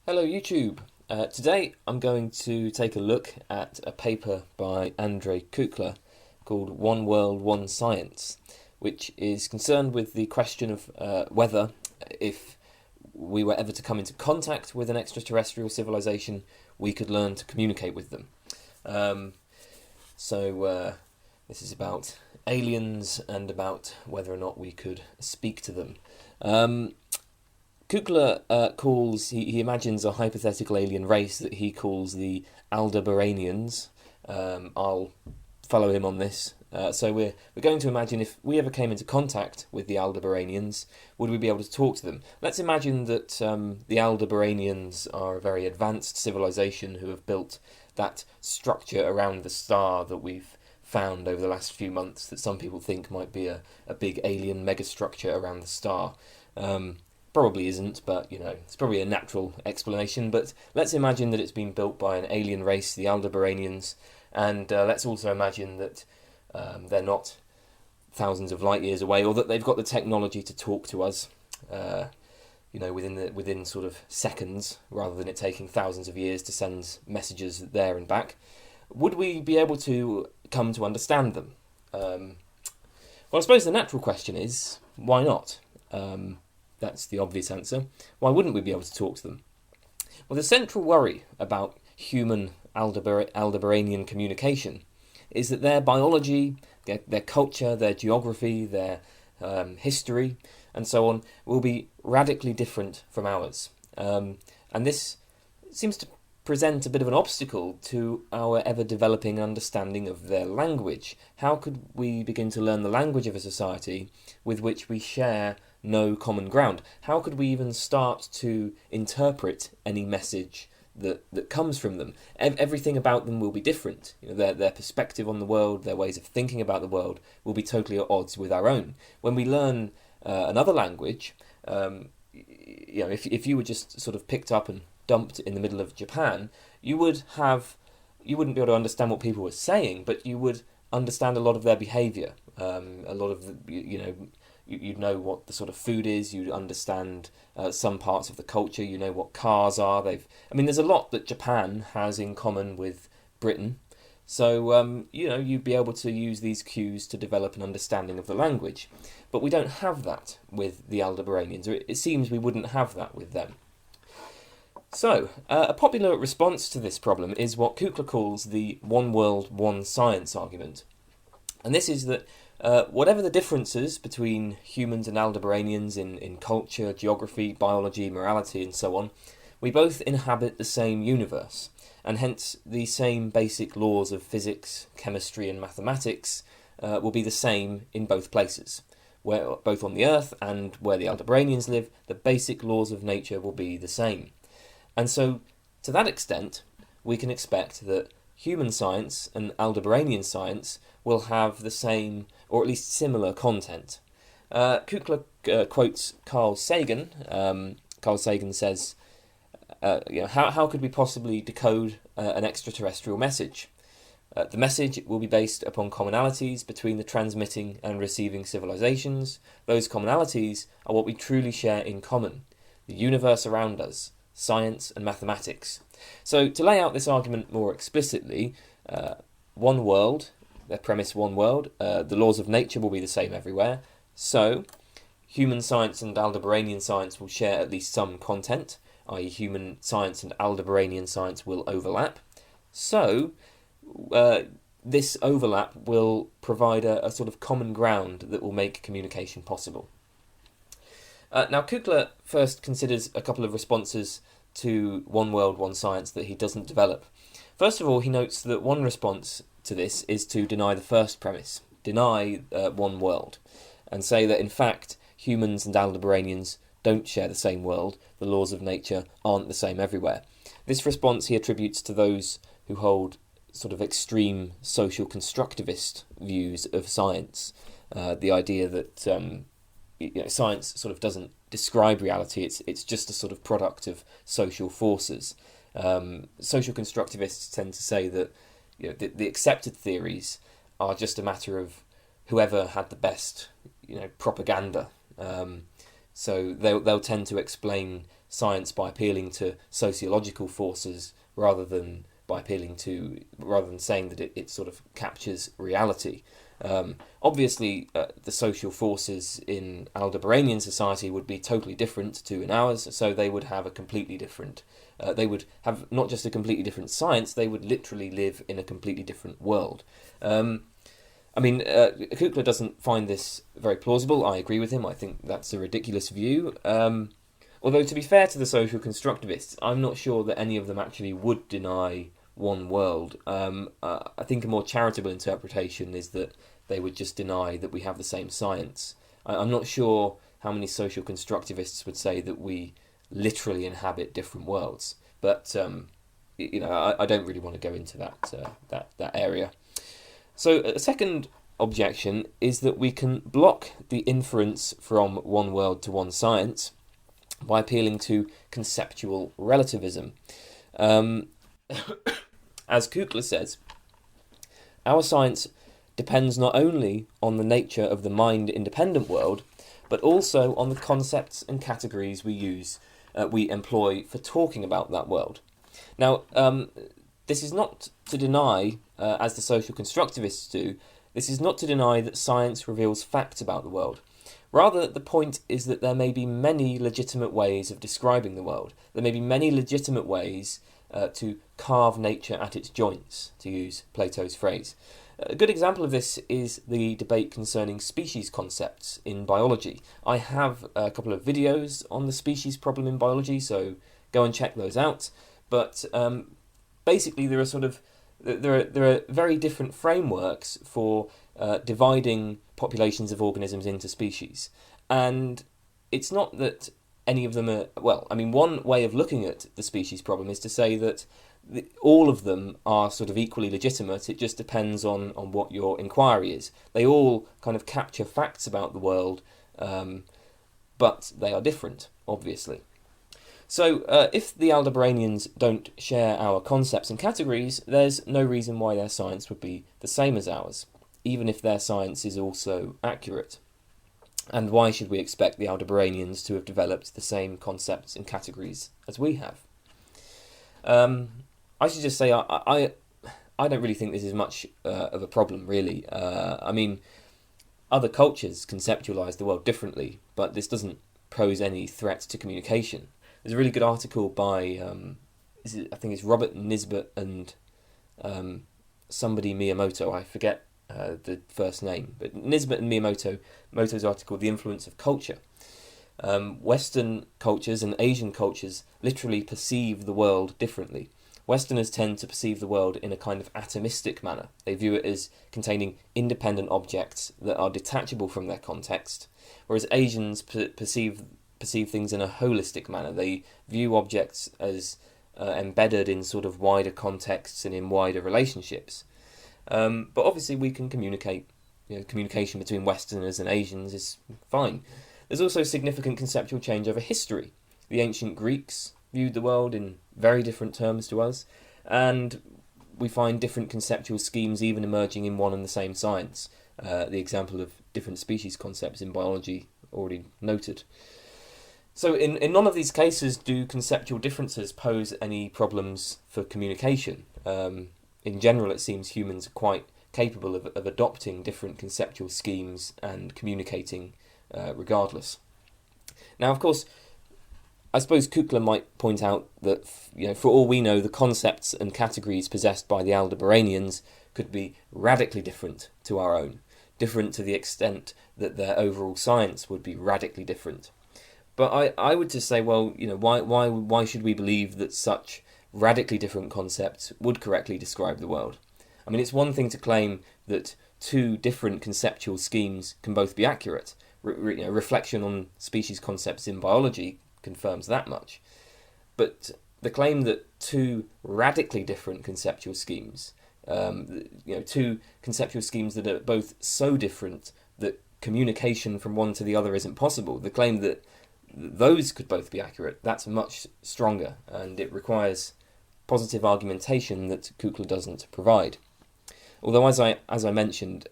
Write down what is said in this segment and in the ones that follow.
Hello YouTube. Today I'm going to take a look at a paper by André Kukla called One World, One Science, which is concerned with the question of whether, if we were ever to come into contact with an extraterrestrial civilization, we could learn to communicate with them. This is about aliens and about whether or not we could speak to them. Kukla he imagines a hypothetical alien race that he calls the Aldebaranians. I'll follow him on this. So we're going to imagine if we ever came into contact with the Aldebaranians, would we be able to talk to them? Let's imagine that the Aldebaranians are a very advanced civilization who have built that structure around the star that we've found over the last few months that some people think might be a big alien megastructure around the star. Probably isn't, but it's probably a natural explanation. But let's imagine that it's been built by an alien race, the Aldebaranians, and let's also imagine that they're not thousands of light years away, or that they've got the technology to talk to us, within sort of seconds, rather than it taking thousands of years to send messages there and back. Would we be able to come to understand them? Well, I suppose the natural question is, why not? That's the obvious answer. Why wouldn't we be able to talk to them? Well, the central worry about human Aldebaranian communication is that their biology, their culture, their geography, their history, and so on, will be radically different from ours. And this seems to present a bit of an obstacle to our ever-developing understanding of their language. How could we begin to learn the language of a society with which we share no common ground? How could we even start to interpret any message that comes from them? Everything about them will be different. Their perspective on the world, their ways of thinking about the world will be totally at odds with our own. When we learn another language, if you were just sort of picked up and dumped in the middle of Japan, you wouldn't be able to understand what people were saying, but you would understand a lot of their behaviour. A lot of you'd know what the sort of food is. You'd understand some parts of the culture. You know what cars are. There's a lot that Japan has in common with Britain. So you'd be able to use these cues to develop an understanding of the language. But we don't have that with the Aldebaranians, or it seems we wouldn't have that with them. So, a popular response to this problem is what Kukla calls the one world, one science argument. And this is that whatever the differences between humans and Aldebaranians in culture, geography, biology, morality, and so on, we both inhabit the same universe, and hence the same basic laws of physics, chemistry, and mathematics will be the same in both places. Both on the Earth and where the Aldebaranians live, the basic laws of nature will be the same. And so, to that extent, we can expect that human science and Aldebaranian science will have the same, or at least similar, content. Kukla quotes Carl Sagan. Carl Sagan says, how could we possibly decode an extraterrestrial message? The message will be based upon commonalities between the transmitting and receiving civilizations. Those commonalities are what we truly share in common: the universe around us, science and mathematics. So to lay out this argument more explicitly, one world, their premise one world, the laws of nature will be the same everywhere. So human science and Aldebaranian science will share at least some content, i.e. human science and Aldebaranian science will overlap. So this overlap will provide a sort of common ground that will make communication possible. Now, Kukla first considers a couple of responses to one world, one science that he doesn't develop. First of all, he notes that one response to this is to deny the first premise, deny one world, and say that in fact humans and Aldebaranians don't share the same world, the laws of nature aren't the same everywhere. This response he attributes to those who hold sort of extreme social constructivist views of science, the idea that science sort of doesn't describe reality, it's just a sort of product of social forces. Social constructivists tend to say that the accepted theories are just a matter of whoever had the best propaganda. So they'll tend to explain science by appealing to sociological forces rather than saying that it sort of captures reality. Obviously, the social forces in Aldebaranian society would be totally different to in ours, so they would have a completely different. They would have not just a completely different science; they would literally live in a completely different world. Kukla doesn't find this very plausible. I agree with him. I think that's a ridiculous view. Although, to be fair to the social constructivists, I'm not sure that any of them actually would deny one world. I think a more charitable interpretation is that they would just deny that we have the same science. I'm not sure how many social constructivists would say that we literally inhabit different worlds, but I don't really want to go into that area. So a second objection is that we can block the inference from one world to one science by appealing to conceptual relativism. As Kukla says, our science depends not only on the nature of the mind-independent world, but also on the concepts and categories we employ for talking about that world. Now, this is not to deny, as the social constructivists do, this is not to deny that science reveals facts about the world. Rather, the point is that there may be many legitimate ways of describing the world. There may be many legitimate ways to carve nature at its joints, to use Plato's phrase. A good example of this is the debate concerning species concepts in biology. I have a couple of videos on the species problem in biology, so go and check those out. But basically, there are very different frameworks for dividing populations of organisms into species, and it's not that any of them are, one way of looking at the species problem is to say that all of them are sort of equally legitimate. It just depends on what your inquiry is. They all kind of capture facts about the world, but they are different, obviously. So if the Aldebaranians don't share our concepts and categories, there's no reason why their science would be the same as ours, even if their science is also accurate. And why should we expect the Aldebaranians to have developed the same concepts and categories as we have? I should just say I don't really think this is much of a problem, really. Other cultures conceptualise the world differently, but this doesn't pose any threat to communication. There's a really good article by, I think it's Robert Nisbet and somebody Miyamoto. I forget the first name, but Nisbet and Miyamoto's article, The Influence of Culture. Western cultures and Asian cultures literally perceive the world differently. Westerners tend to perceive the world in a kind of atomistic manner. They view it as containing independent objects that are detachable from their context, whereas Asians perceive things in a holistic manner. They view objects as embedded in sort of wider contexts and in wider relationships. But obviously we can communicate. Communication between Westerners and Asians is fine. There's also significant conceptual change over history. The ancient Greeks viewed the world in very different terms to us, and we find different conceptual schemes even emerging in one and the same science. The example of different species concepts in biology already noted. So in none of these cases do conceptual differences pose any problems for communication. In general, it seems humans are quite capable of adopting different conceptual schemes and communicating regardless. Now, of course, I suppose Kukla might point out that, for all we know, the concepts and categories possessed by the Aldebaranians could be radically different to our own, different to the extent that their overall science would be radically different. But I would just say, well, why should we believe that such radically different concepts would correctly describe the world? I mean, it's one thing to claim that two different conceptual schemes can both be accurate. Reflection on species concepts in biology confirms that much. But the claim that two radically different conceptual schemes, two conceptual schemes that are both so different that communication from one to the other isn't possible, the claim that those could both be accurate, that's much stronger, and it requires positive argumentation that Kukla doesn't provide. Although, as I mentioned,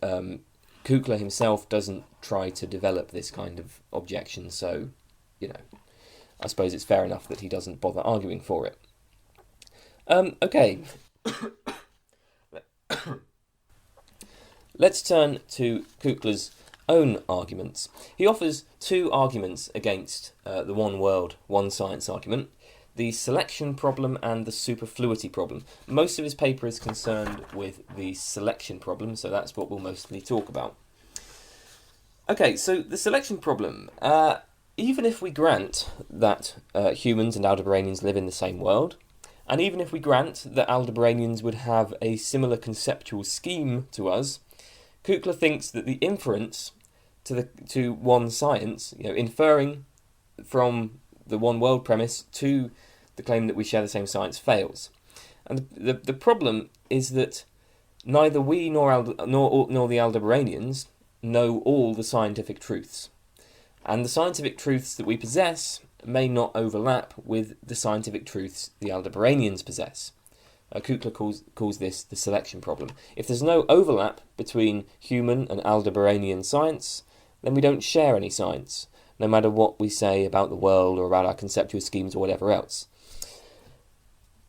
Kukla himself doesn't try to develop this kind of objection, so, I suppose it's fair enough that he doesn't bother arguing for it. Okay. Let's turn to Kukla's own arguments. He offers two arguments against the one world, one science argument: the selection problem and the superfluity problem. Most of his paper is concerned with the selection problem, so that's what we'll mostly talk about. Okay, so the selection problem. Even if we grant that humans and Aldebaranians live in the same world, and even if we grant that Aldebaranians would have a similar conceptual scheme to us, Kukla thinks that the inference to one science, inferring from the one world premise to the claim that we share the same science, fails. And the problem is that neither we nor the Aldebaranians know all the scientific truths. And the scientific truths that we possess may not overlap with the scientific truths the Aldebaranians possess. Kukla calls this the selection problem. If there's no overlap between human and Aldebaranian science, then we don't share any science, no matter what we say about the world or about our conceptual schemes or whatever else.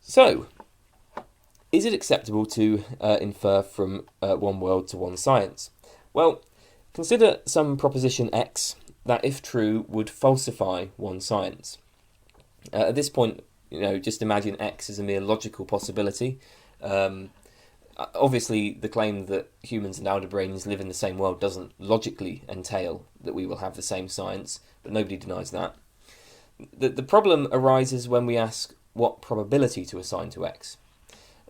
So, is it acceptable to infer from one world to one science? Well, consider some proposition X that, if true, would falsify one science. At this point, just imagine X as a mere logical possibility. Obviously, the claim that humans and Aldebaranians live in the same world doesn't logically entail that we will have the same science, but nobody denies that. The problem arises when we ask what probability to assign to X.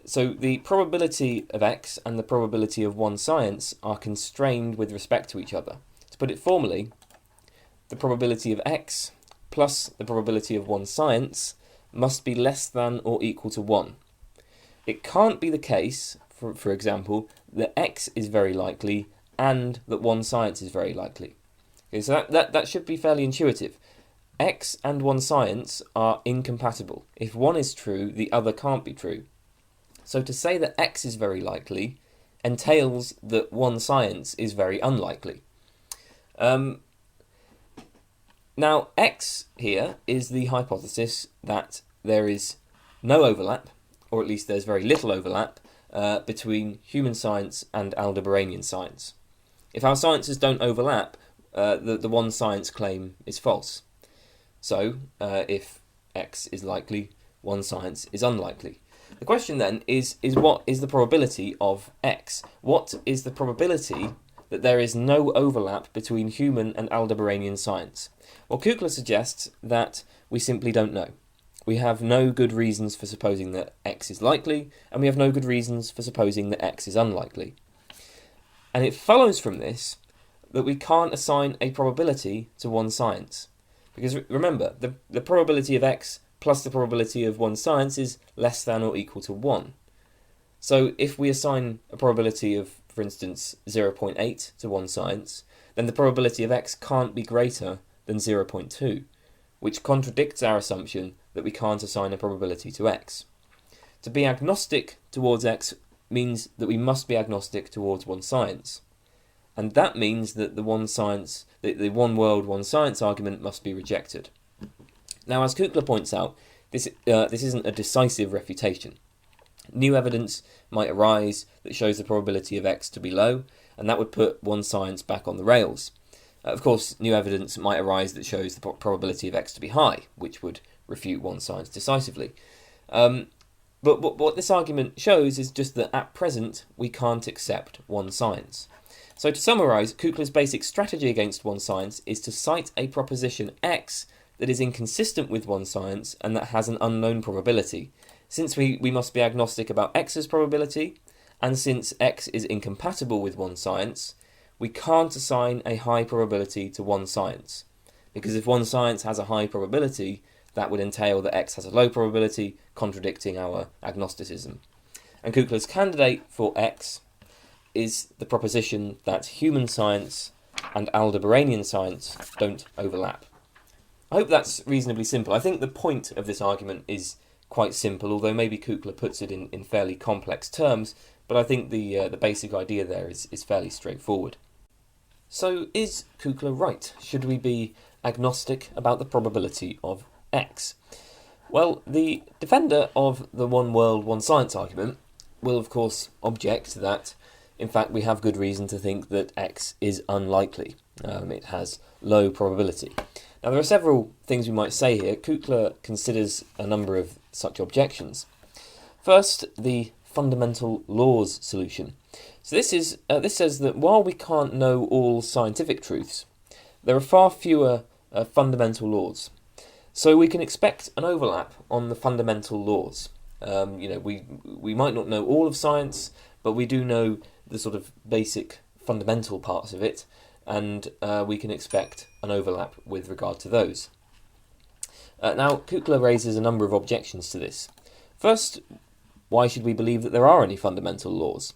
So the probability of X and the probability of one science are constrained with respect to each other. To put it formally, the probability of X plus the probability of one science must be less than or equal to 1. It can't be the case, for example, that X is very likely and that one science is very likely. Okay, so that should be fairly intuitive. X and one science are incompatible. If one is true, the other can't be true. So to say that X is very likely entails that one science is very unlikely. Now, X here is the hypothesis that there is no overlap, or at least there's very little overlap, between human science and Aldebaranian science. If our sciences don't overlap, the one science claim is false. So, if X is likely, one science is unlikely. The question then is what is the probability of X? What is the probability that there is no overlap between human and Aldebaranian science? Well, Kukla suggests that we simply don't know. We have no good reasons for supposing that X is likely, and we have no good reasons for supposing that X is unlikely. And it follows from this that we can't assign a probability to one science. Because remember, the probability of X plus the probability of one science is less than or equal to 1. So if we assign a probability of, for instance, 0.8 to one science, then the probability of X can't be greater than 0.2, which contradicts our assumption that we can't assign a probability to X. To be agnostic towards X means that we must be agnostic towards one science. And that means that the one world, one science argument must be rejected. Now, as Kukla points out, this isn't a decisive refutation. New evidence might arise that shows the probability of X to be low, and that would put one science back on the rails. Of course, new evidence might arise that shows the probability of X to be high, which would refute one science decisively. But what this argument shows is just that at present we can't accept one science. So to summarise, Kukla's basic strategy against one science is to cite a proposition X that is inconsistent with one science and that has an unknown probability. Since we must be agnostic about X's probability, and since X is incompatible with one science, we can't assign a high probability to one science. Because if one science has a high probability, that would entail that X has a low probability, contradicting our agnosticism. And Kukla's candidate for X is the proposition that human science and Aldebaranian science don't overlap. I hope that's reasonably simple. I think the point of this argument is quite simple, although maybe Kukla puts it in fairly complex terms, but I think the basic idea there is fairly straightforward. So is Kukla right? Should we be agnostic about the probability of X? Well, the defender of the one world, one science argument will, of course, object that, in fact, we have good reason to think that X is unlikely. It has low probability. Now, there are several things we might say here. Kukla considers a number of such objections. First, the fundamental laws solution. So this says that while we can't know all scientific truths, there are far fewer fundamental laws. So we can expect an overlap on the fundamental laws. We might not know all of science, but we do know the sort of basic fundamental parts of it, and we can expect an overlap with regard to those. Now, Kukla raises a number of objections to this. First, why should we believe that there are any fundamental laws?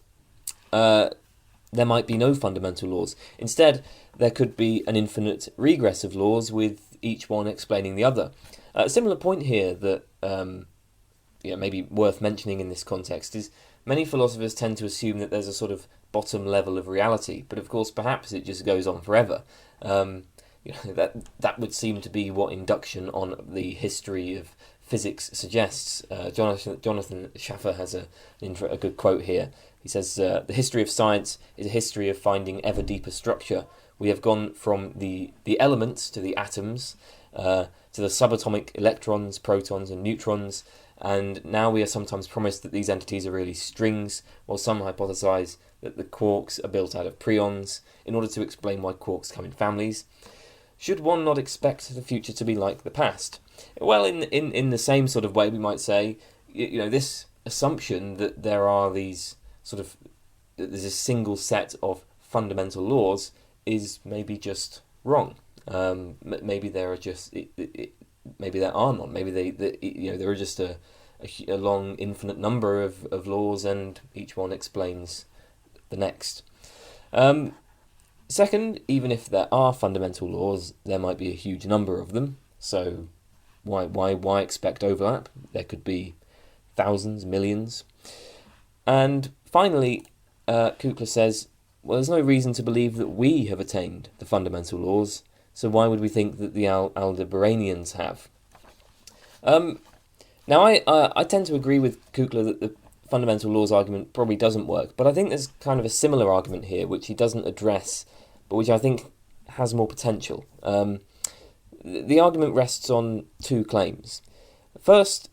There might be no fundamental laws. Instead, there could be an infinite regress of laws with each one explaining the other. A similar point here that maybe worth mentioning in this context is many philosophers tend to assume that there's a sort of bottom level of reality, but of course perhaps it just goes on forever. That would seem to be what induction on the history of physics suggests. Jonathan Schaffer has a good quote here. He says, "The history of science is a history of finding ever deeper structure. We have gone from the elements to the atoms, to the subatomic electrons, protons and neutrons, and now we are sometimes promised that these entities are really strings, while some hypothesize that the quarks are built out of preons, in order to explain why quarks come in families. Should one not expect the future to be like the past?" Well, in the same sort of way, we might say, this assumption that there are these there's a single set of fundamental laws is maybe just wrong. Maybe there are just maybe there are none. Maybe there are just a long infinite number of laws, and each one explains the next. Second, even if there are fundamental laws, there might be a huge number of them. So why expect overlap? There could be thousands, millions. And finally, Kukla says, well, there's no reason to believe that we have attained the fundamental laws, so why would we think that the Aldebaranians have? Now, I tend to agree with Kukla that the fundamental laws argument probably doesn't work, but I think there's kind of a similar argument here which he doesn't address, but which I think has more potential. The argument rests on two claims. First,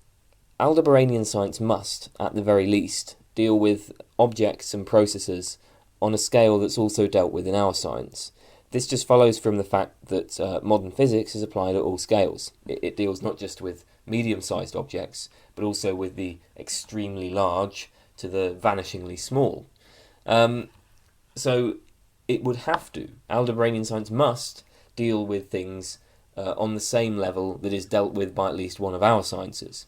Aldebaranian science must, at the very least, deal with objects and processes on a scale that's also dealt with in our science. This just follows from the fact that modern physics is applied at all scales. It deals not just with medium-sized objects, but also with the extremely large to the vanishingly small. So it would have to. Aldebaranian science must deal with things on the same level that is dealt with by at least one of our sciences.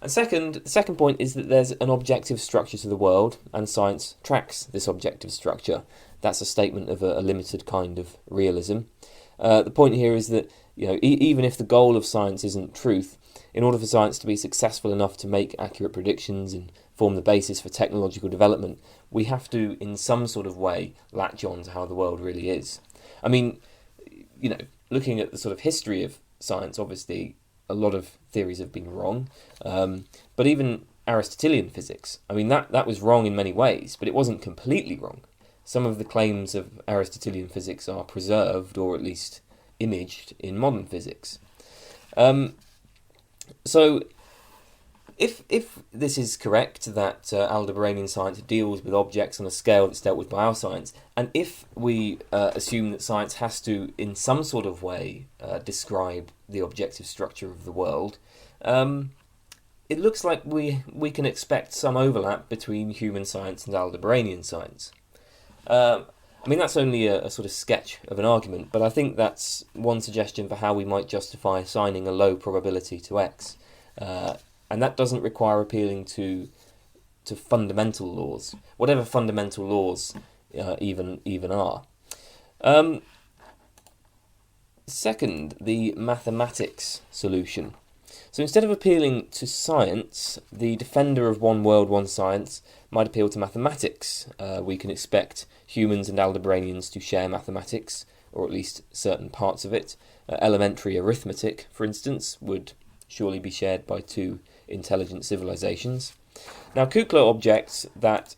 And the second point is that there's an objective structure to the world, and science tracks this objective structure. That's a statement of a limited kind of realism. The point here is that even if the goal of science isn't truth, in order for science to be successful enough to make accurate predictions and form the basis for technological development, we have to, in some sort of way, latch on to how the world really is. I mean, looking at the sort of history of science, obviously, a lot of theories have been wrong, but even Aristotelian physics, that was wrong in many ways, but it wasn't completely wrong. Some of the claims of Aristotelian physics are preserved, or at least imaged, in modern physics. So, if this is correct, that Aldebaranian science deals with objects on a scale that's dealt with by our science, and if we assume that science has to, in some sort of way, describe the objective structure of the world, it looks like we can expect some overlap between human science and Aldebaranian science. That's only a sort of sketch of an argument, but I think that's one suggestion for how we might justify assigning a low probability to X. And that doesn't require appealing to fundamental laws, whatever fundamental laws even are. Second, the mathematics solution. So instead of appealing to science, the defender of one world, one science might appeal to mathematics. We can expect humans and Aldebaranians to share mathematics, or at least certain parts of it. Elementary arithmetic, for instance, would surely be shared by two intelligent civilizations. Now, Kukla objects that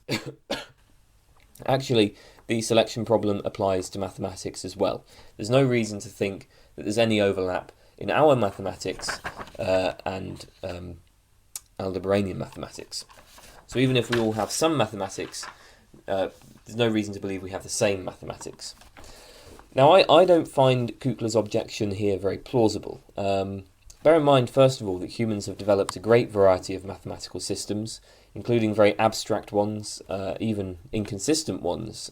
actually the selection problem applies to mathematics as well. There's no reason to think that there's any overlap in our mathematics and Aldebaranian mathematics. So even if we all have some mathematics, there's no reason to believe we have the same mathematics. Now, I don't find Kukla's objection here very plausible. Bear in mind, first of all, that humans have developed a great variety of mathematical systems, including very abstract ones, even inconsistent ones.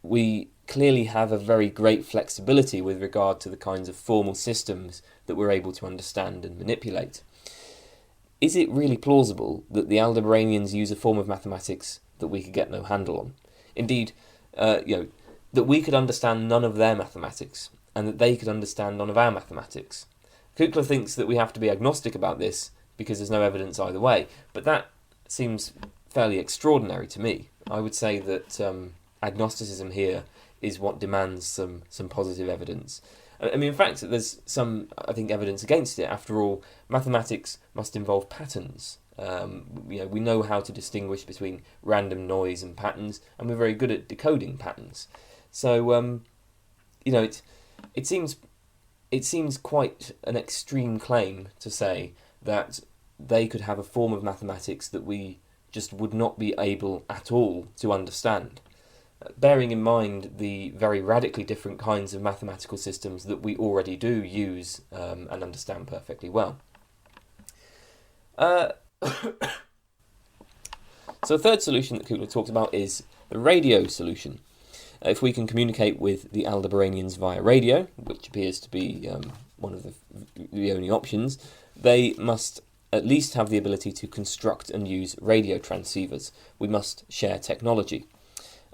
We clearly have a very great flexibility with regard to the kinds of formal systems that we're able to understand and manipulate. Is it really plausible that the Aldebaranians use a form of mathematics that we could get no handle on? Indeed, that we could understand none of their mathematics, and that they could understand none of our mathematics. Kukla thinks that we have to be agnostic about this because there's no evidence either way, but that seems fairly extraordinary to me. I would say that agnosticism here is what demands some positive evidence. I mean, in fact, there's some, I think, evidence against it. After all, mathematics must involve patterns. We know how to distinguish between random noise and patterns, and we're very good at decoding patterns. So, it seems quite an extreme claim to say that they could have a form of mathematics that we just would not be able at all to understand. Bearing in mind the very radically different kinds of mathematical systems that we already do use and understand perfectly well. So a third solution that Kukla talks about is the radio solution. If we can communicate with the Aldebaranians via radio, which appears to be one of the only options, they must at least have the ability to construct and use radio transceivers. We must share technology.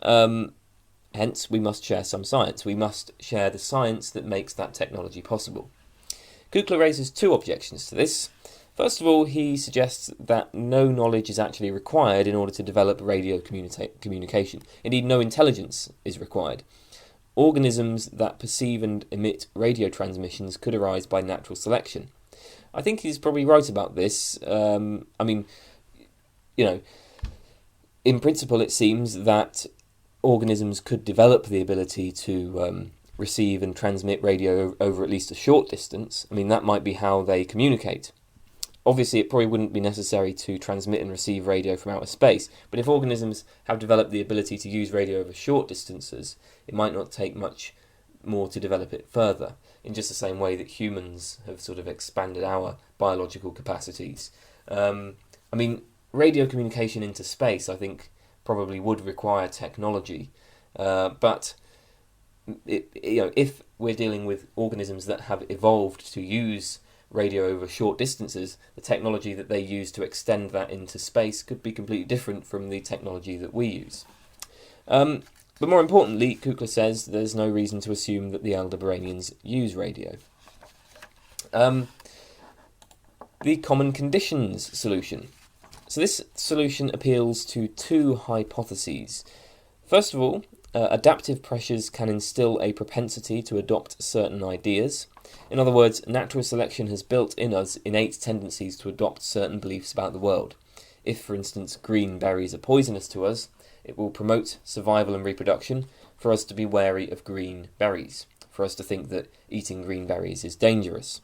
Hence, we must share some science. We must share the science that makes that technology possible. Kukla raises two objections to this. First of all, he suggests that no knowledge is actually required in order to develop radio communication. Indeed, no intelligence is required. Organisms that perceive and emit radio transmissions could arise by natural selection. I think he's probably right about this. In principle, it seems that organisms could develop the ability to receive and transmit radio over at least a short distance. I mean, that might be how they communicate. Obviously, it probably wouldn't be necessary to transmit and receive radio from outer space, but if organisms have developed the ability to use radio over short distances, it might not take much more to develop it further, in just the same way that humans have sort of expanded our biological capacities. Radio communication into space, I think, probably would require technology, but if we're dealing with organisms that have evolved to use radio over short distances, the technology that they use to extend that into space could be completely different from the technology that we use. But more importantly, Kukla says there's no reason to assume that the Aldebaranians use radio. The common conditions solution. So this solution appeals to two hypotheses. First of all, adaptive pressures can instill a propensity to adopt certain ideas. In other words, natural selection has built in us innate tendencies to adopt certain beliefs about the world. If, for instance, green berries are poisonous to us, it will promote survival and reproduction for us to be wary of green berries, for us to think that eating green berries is dangerous.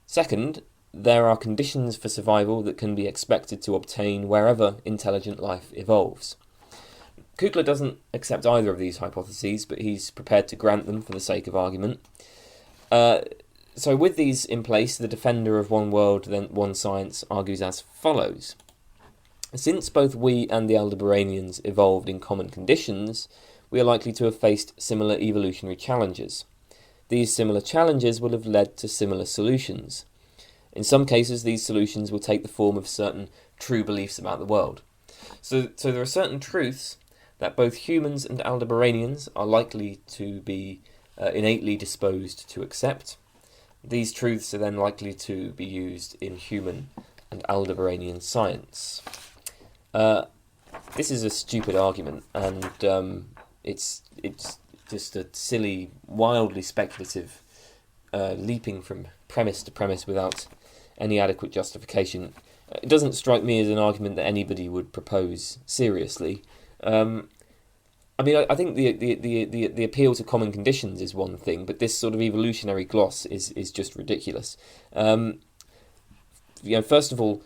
Second, there are conditions for survival that can be expected to obtain wherever intelligent life evolves. Kukla doesn't accept either of these hypotheses, but he's prepared to grant them for the sake of argument. So with these in place, the defender of one world, then one science, argues as follows. Since both we and the Aldebaranians evolved in common conditions, we are likely to have faced similar evolutionary challenges. These similar challenges will have led to similar solutions. In some cases, these solutions will take the form of certain true beliefs about the world. So there are certain truths that both humans and Aldebaranians are likely to be innately disposed to accept. These truths are then likely to be used in human and Aldebaranian science. This is a stupid argument, and it's just a silly, wildly speculative leaping from premise to premise without any adequate justification. It doesn't strike me as an argument that anybody would propose seriously. I mean, I think the appeal to common conditions is one thing, but this sort of evolutionary gloss is just ridiculous. First of all,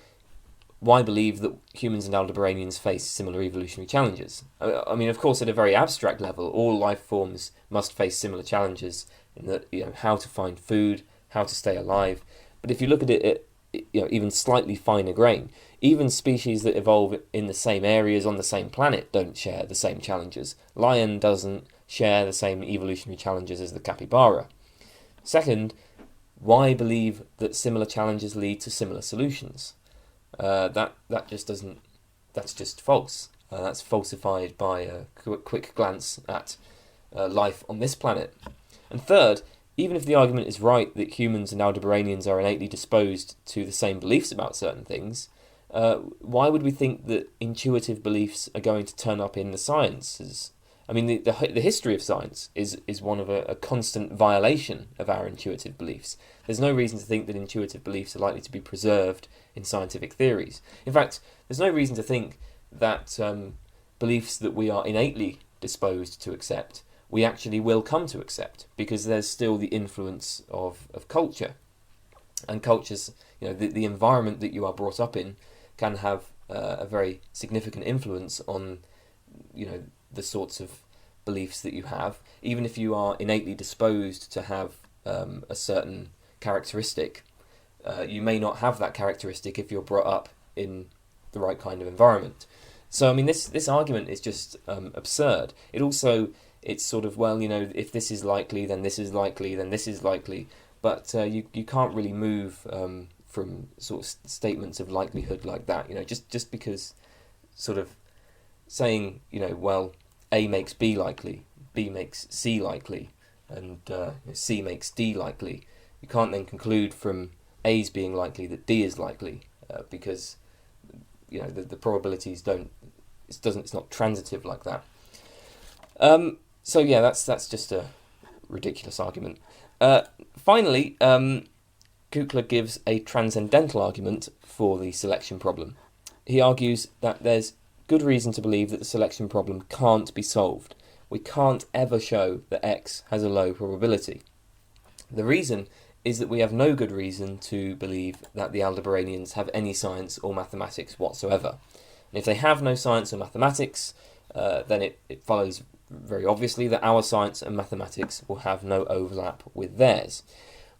why believe that humans and Aldebaranians face similar evolutionary challenges? I mean, of course, at a very abstract level, all life forms must face similar challenges in that, how to find food, how to stay alive. But if you look at it at even slightly finer grain, even species that evolve in the same areas on the same planet don't share the same challenges. Lion doesn't share the same evolutionary challenges as the capybara. Second, why believe that similar challenges lead to similar solutions? That just doesn't. That's just false. That's falsified by a quick glance at life on this planet. And third, even if the argument is right that humans and Aldebaranians are innately disposed to the same beliefs about certain things, why would we think that intuitive beliefs are going to turn up in the sciences? I mean, the history of science is one of a constant violation of our intuitive beliefs. There's no reason to think that intuitive beliefs are likely to be preserved in scientific theories. In fact, there's no reason to think that beliefs that we are innately disposed to accept, we actually will come to accept, because there's still the influence of culture. And cultures, the environment that you are brought up in can have a very significant influence on, the sorts of beliefs that you have. Even if you are innately disposed to have a certain characteristic, you may not have that characteristic if you're brought up in the right kind of environment. So, I mean, this argument is just absurd. It's sort of, if this is likely, then this is likely, then this is likely. But you can't really move from sort of statements of likelihood like that. Just because sort of saying, A makes B likely, B makes C likely, and C makes D likely. You can't then conclude from A's being likely that D is likely, because the probabilities it's not transitive like that. So yeah, that's just a ridiculous argument. Finally, Kukla gives a transcendental argument for the selection problem. He argues that there's good reason to believe that the selection problem can't be solved. We can't ever show that X has a low probability. The reason is that we have no good reason to believe that the Aldebaranians have any science or mathematics whatsoever. And if they have no science or mathematics, then it follows very obviously that our science and mathematics will have no overlap with theirs.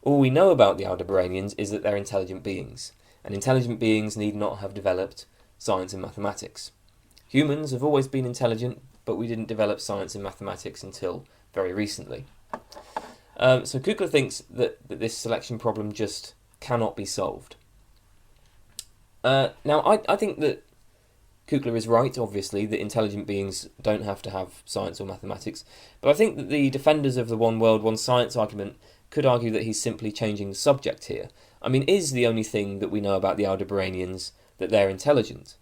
All we know about the Aldebaranians is that they're intelligent beings, and intelligent beings need not have developed science and mathematics. Humans have always been intelligent, but we didn't develop science and mathematics until very recently. So Kukla thinks that this selection problem just cannot be solved. Now, I think that Kukla is right, obviously, that intelligent beings don't have to have science or mathematics, but I think that the defenders of the one world, one science argument could argue that he's simply changing the subject here. I mean, is the only thing that we know about the Aldebaranians that they're intelligent?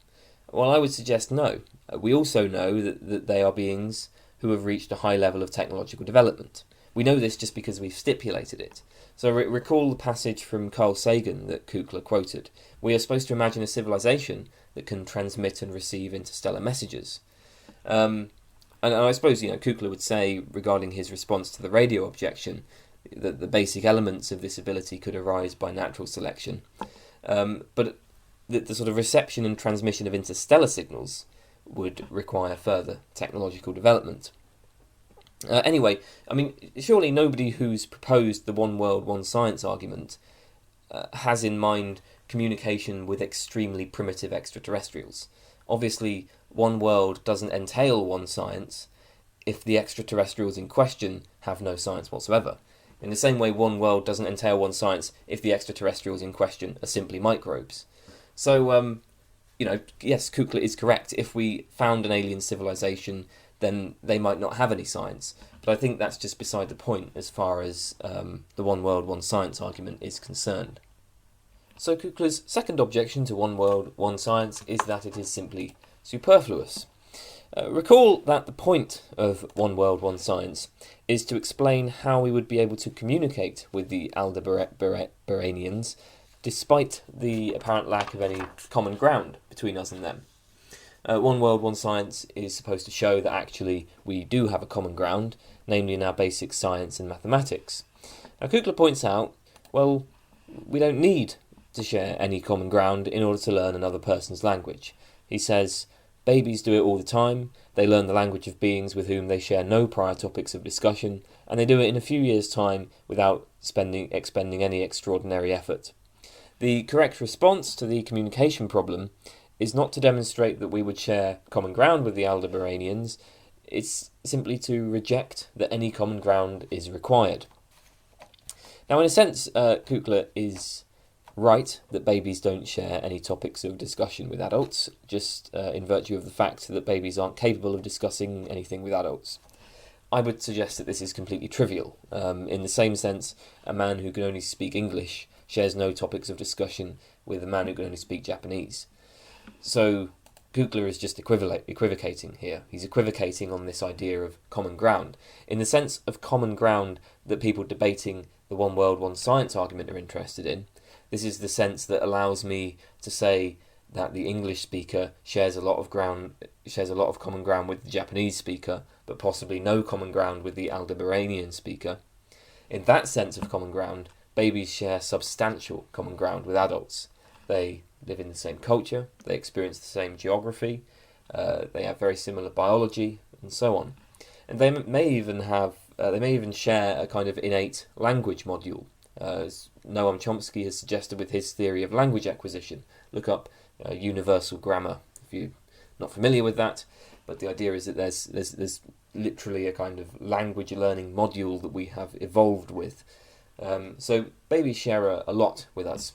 Well, I would suggest no. We also know that they are beings who have reached a high level of technological development. We know this just because we've stipulated it. So recall the passage from Carl Sagan that Kukla quoted. We are supposed to imagine a civilization that can transmit and receive interstellar messages. And I suppose, Kukla would say, regarding his response to the radio objection, that the basic elements of this ability could arise by natural selection. But the sort of reception and transmission of interstellar signals would require further technological development. Anyway, I mean, surely nobody who's proposed the one world, one science argument has in mind communication with extremely primitive extraterrestrials. Obviously, one world doesn't entail one science if the extraterrestrials in question have no science whatsoever. In the same way, one world doesn't entail one science if the extraterrestrials in question are simply microbes. So, yes, Kukla is correct. If we found an alien civilization, then they might not have any science. But I think that's just beside the point as far as the one world, one science argument is concerned. So Kukla's second objection to one world, one science is that it is simply superfluous. Recall that the point of One World, One Science is to explain how we would be able to communicate with the Aldebaranians despite the apparent lack of any common ground between us and them. One World, One Science is supposed to show that actually we do have a common ground, namely in our basic science and mathematics. Now, Kukla points out, well, we don't need to share any common ground in order to learn another person's language. He says, babies do it all the time. They learn the language of beings with whom they share no prior topics of discussion, and they do it in a few years' time without expending any extraordinary effort. The correct response to the communication problem is not to demonstrate that we would share common ground with the Aldebaranians. It's simply to reject that any common ground is required. Now, in a sense, Kukla is right that babies don't share any topics of discussion with adults, just in virtue of the fact that babies aren't capable of discussing anything with adults. I would suggest that this is completely trivial. In the same sense, a man who can only speak English shares no topics of discussion with a man who can only speak Japanese. So Kukla is just equivocating here. He's equivocating on this idea of common ground, in the sense of common ground that people debating the One World, One Science argument are interested in. This is the sense that allows me to say that the English speaker shares a lot of common ground with the Japanese speaker, but possibly no common ground with the Aldebaranian speaker. In that sense of common ground, babies share substantial common ground with adults. They live in the same culture, they experience the same geography, they have very similar biology, and so on. And they may even share a kind of innate language module. As Noam Chomsky has suggested with his theory of language acquisition. Look up universal grammar if you're not familiar with that. But the idea is that there's literally a kind of language learning module that we have evolved with. So babies share a lot with us.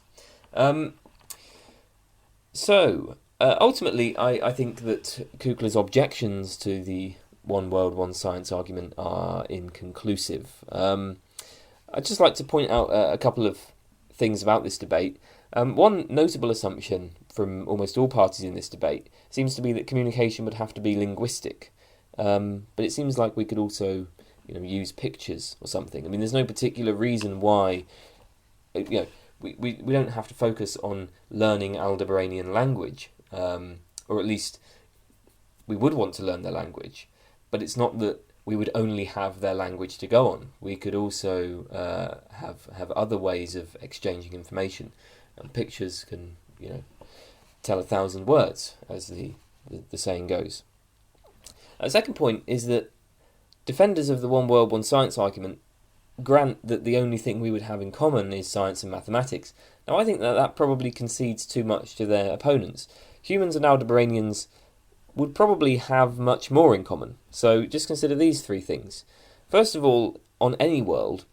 Ultimately, I think that Kukla's objections to the One World, One Science argument are inconclusive. I'd just like to point out a couple of things about this debate. One notable assumption from almost all parties in this debate seems to be that communication would have to be linguistic. But it seems like we could also, use pictures or something. I mean, there's no particular reason why, we don't have to focus on learning Aldebaranian language, or at least we would want to learn their language. But it's not that we would only have their language to go on. We could also have other ways of exchanging information. And pictures can, tell 1,000 words, as the saying goes. A second point is that defenders of the One World, One Science argument grant that the only thing we would have in common is science and mathematics. Now, I think that probably concedes too much to their opponents. Humans and Aldebaranians would probably have much more in common. So just consider these three things. First of all, on any world,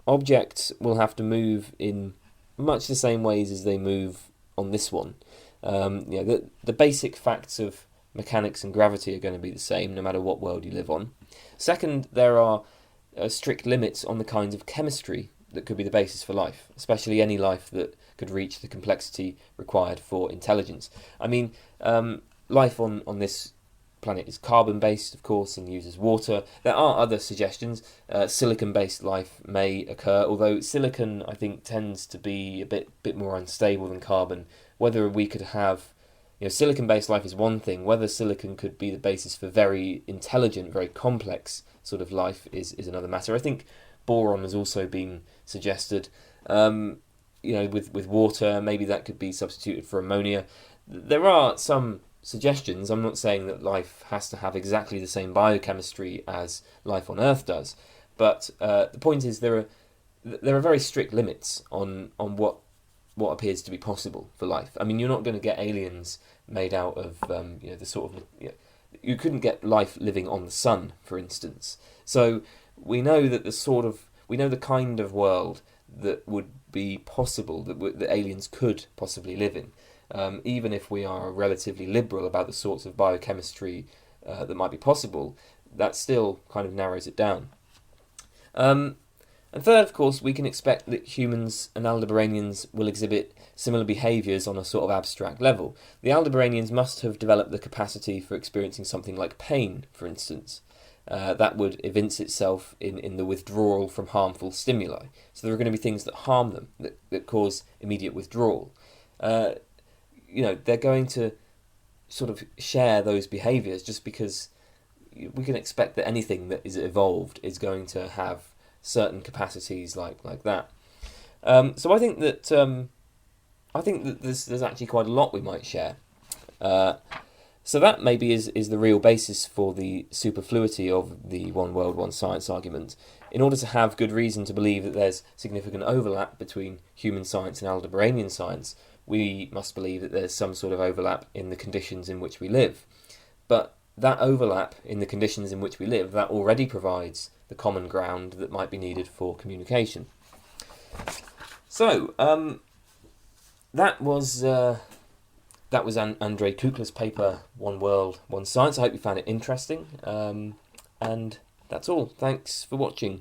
objects will have to move in much the same ways as they move on this one. The basic facts of mechanics and gravity are going to be the same no matter what world you live on. Second, there are strict limits on the kinds of chemistry that could be the basis for life, especially any life that could reach the complexity required for intelligence. I mean, life on this planet is carbon-based, of course, and uses water. There are other suggestions. Silicon-based life may occur, although silicon, I think, tends to be a bit more unstable than carbon. Whether we could have, silicon-based life is one thing. Whether silicon could be the basis for very intelligent, very complex sort of life is another matter. I think boron has also been suggested. With water, maybe that could be substituted for ammonia. There are some suggestions. I'm not saying that life has to have exactly the same biochemistry as life on Earth does, but the point is there are very strict limits on what appears to be possible for life. I mean, you're not going to get aliens made out of the sort of you couldn't get life living on the sun, for instance. So we know that the kind of world that would be possible that aliens could possibly live in. Even if we are relatively liberal about the sorts of biochemistry that might be possible, that still kind of narrows it down. And third, of course, we can expect that humans and Aldebaranians will exhibit similar behaviours on a sort of abstract level. The Aldebaranians must have developed the capacity for experiencing something like pain, for instance. That would evince itself in the withdrawal from harmful stimuli. So there are going to be things that harm them, that cause immediate withdrawal. They're going to sort of share those behaviours, just because we can expect that anything that is evolved is going to have certain capacities like that. So I think that there's actually quite a lot we might share. So that maybe is the real basis for the superfluity of the one world, one science argument. In order to have good reason to believe that there's significant overlap between human science and Aldebaranian science, we must believe that there's some sort of overlap in the conditions in which we live. But that overlap in the conditions in which we live, that already provides the common ground that might be needed for communication. So, that was André Kukla's paper, One World, One Science. I hope you found it interesting. And that's all. Thanks for watching.